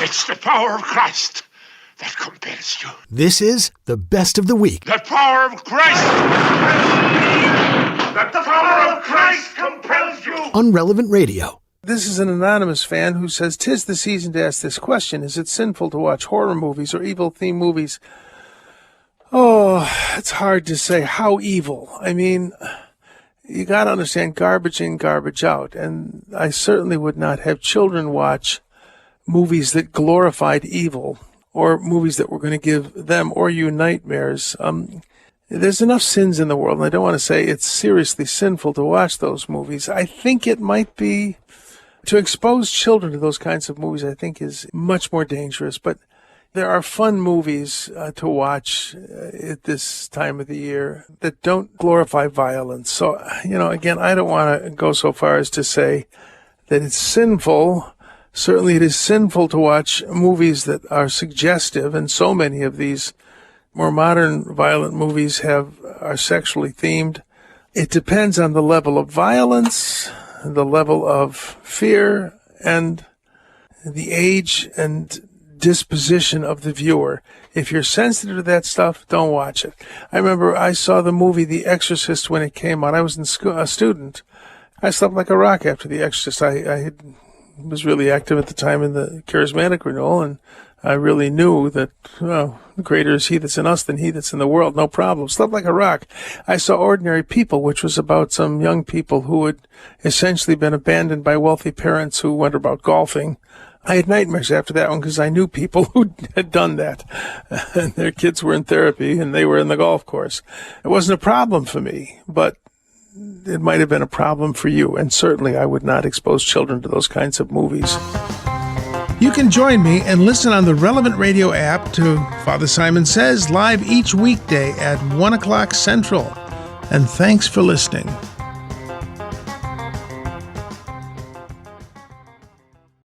It's the power of Christ that compels you. This is the best of the week. The power of Christ! The power of Christ compels you! On Relevant Radio. This is an anonymous fan who says, "'Tis the season to ask this question. Is it sinful to watch horror movies or evil-themed movies?" Oh, it's hard to say. How evil? I mean, you got to understand garbage in, garbage out. And I certainly would not have children watch movies that glorified evil or movies that were going to give them or you nightmares. There's enough sins in the world, and I don't want to say it's seriously sinful to watch those movies. I think it might be, to expose children to those kinds of movies, I think is much more dangerous. But there are fun movies to watch at this time of the year that don't glorify violence. So, again, I don't want to go so far as to say that it's sinful. Certainly it is sinful to watch movies that are suggestive, and so many of these more modern violent movies are sexually themed. It depends on the level of violence, the level of fear, and the age and disposition of the viewer. If you're sensitive to that stuff, don't watch it. I remember I saw the movie The Exorcist when it came out. I was a student. I slept like a rock after The Exorcist. I was really active at the time in the charismatic renewal, and I really knew that, greater is he that's in us than he that's in the world. No problem. Slept like a rock. I saw Ordinary People, which was about some young people who had essentially been abandoned by wealthy parents who went about golfing. I had nightmares after that one because I knew people who had done that. And their kids were in therapy and they were in the golf course. It wasn't a problem for me, but it might have been a problem for you. And certainly I would not expose children to those kinds of movies. You can join me and listen on the Relevant Radio app to Father Simon Says live each weekday at 1 o'clock Central. And thanks for listening.